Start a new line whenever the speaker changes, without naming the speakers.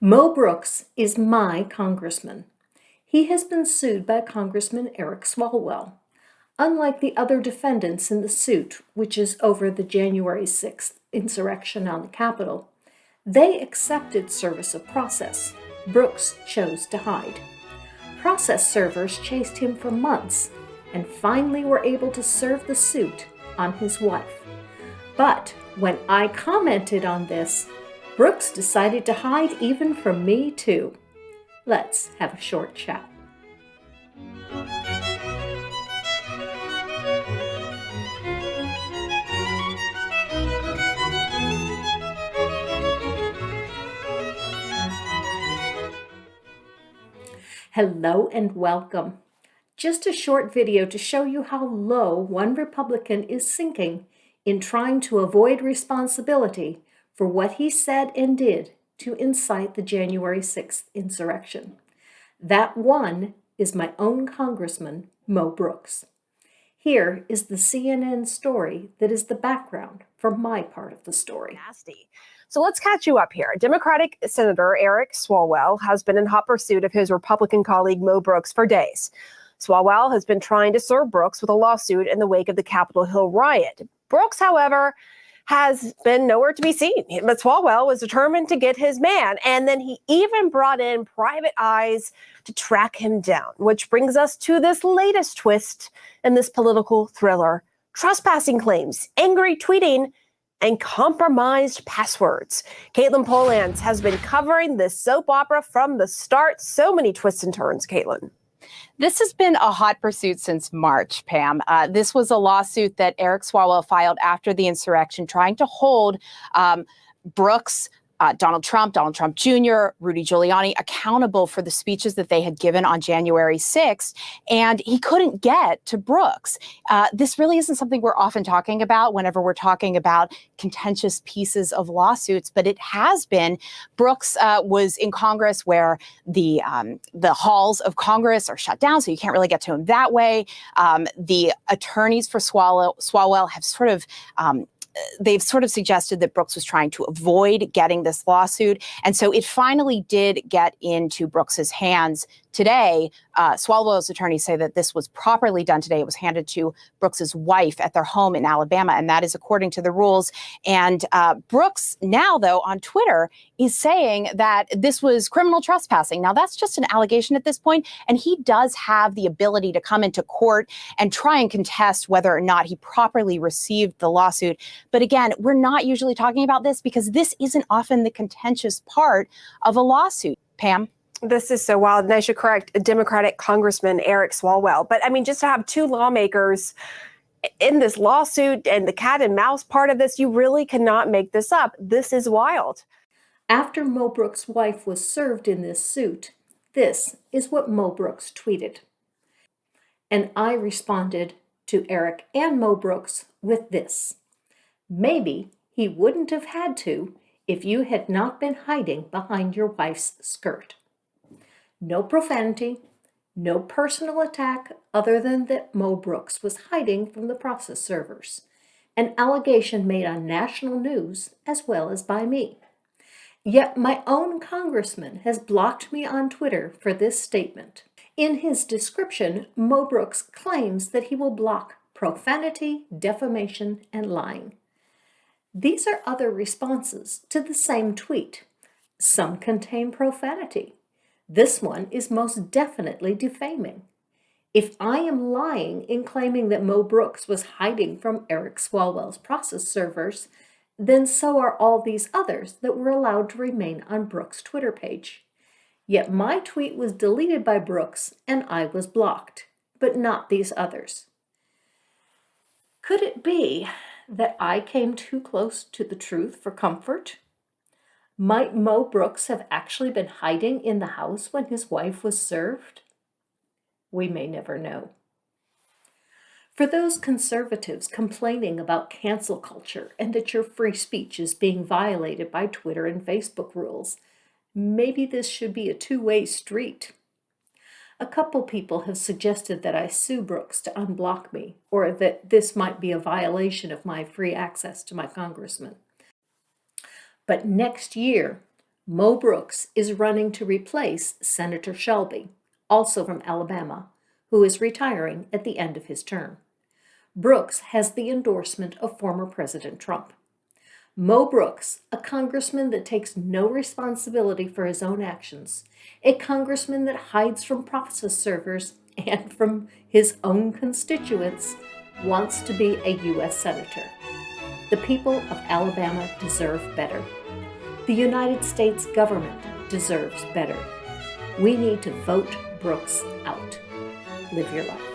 Mo Brooks is my congressman. He has been sued by Congressman Eric Swalwell. Unlike the other defendants in the suit, which is over the January 6th insurrection on the Capitol, they accepted service of process. Brooks chose to hide. Process servers chased him for months and finally were able to serve the suit on his wife. But when I commented on this, Brooks decided to hide even from me too. Let's have a short chat. Hello and welcome. Just a short video to show you how low one Republican is sinking in trying to avoid responsibility for what he said and did to incite the January 6th insurrection. That one is my own Congressman, Mo Brooks. Here is the CNN story that is the background for my part of the story.
Nasty. So let's catch you up here. Democratic Senator Eric Swalwell has been in hot pursuit of his Republican colleague Mo Brooks for days. Swalwell has been trying to serve Brooks with a lawsuit in the wake of the Capitol Hill riot. Brooks, however, has been nowhere to be seen. But Swalwell was determined to get his man, and then he even brought in private eyes to track him down, which brings us to this latest twist in this political thriller: trespassing claims, angry tweeting, and compromised passwords. Caitlin Polans has been covering this soap opera from the start. So many twists and turns, Caitlin.
This has been a hot pursuit since March, Pam. This was a lawsuit that Eric Swalwell filed after the insurrection, trying to hold Brooks, Donald Trump Jr., Rudy Giuliani accountable for the speeches that they had given on January 6th. And he couldn't get to Brooks. This really isn't something we're often talking about whenever we're talking about contentious pieces of lawsuits, but it has been. Brooks was in Congress where the halls of Congress are shut down, so you can't really get to him that way. The attorneys for Swalwell have they've sort of suggested that Brooks was trying to avoid getting this lawsuit. And so it finally did get into Brooks's hands today. Swalwell's attorneys say that this was properly done today. It was handed to Brooks's wife at their home in Alabama, and that is according to the rules. And Brooks now, though, on Twitter is saying that this was criminal trespassing. Now, that's just an allegation at this point, and he does have the ability to come into court and try and contest whether or not he properly received the lawsuit. But again, we're not usually talking about this because this isn't often the contentious part of a lawsuit. Pam?
This is so wild. And I should correct Democratic Congressman Eric Swalwell. But I mean, just to have two lawmakers in this lawsuit and the cat and mouse part of this, you really cannot make this up. This is wild.
After Mo Brooks' wife was served in this suit, this is what Mo Brooks tweeted. And I responded to Eric and Mo Brooks with this: maybe he wouldn't have had to if you had not been hiding behind your wife's skirt. No profanity, no personal attack other than that Mo Brooks was hiding from the process servers, an allegation made on national news as well as by me. Yet my own congressman has blocked me on Twitter for this statement. In his description, Mo Brooks claims that he will block profanity, defamation, and lying. These are other responses to the same tweet. Some contain profanity. This one is most definitely defaming. If I am lying in claiming that Mo Brooks was hiding from Eric Swalwell's process servers, then so are all these others that were allowed to remain on Brooks' Twitter page. Yet my tweet was deleted by Brooks and I was blocked, but not these others. Could it be that I came too close to the truth for comfort? Might Mo Brooks have actually been hiding in the house when his wife was served? We may never know. For those conservatives complaining about cancel culture and that your free speech is being violated by Twitter and Facebook rules, maybe this should be a two-way street. A couple people have suggested that I sue Brooks to unblock me, or that this might be a violation of my free access to my congressman. But next year, Mo Brooks is running to replace Senator Shelby, also from Alabama, who is retiring at the end of his term. Brooks has the endorsement of former President Trump. Mo Brooks, a congressman that takes no responsibility for his own actions, a congressman that hides from process servers and from his own constituents, wants to be a U.S. Senator. The people of Alabama deserve better. The United States government deserves better. We need to vote Brooks out. Live your life.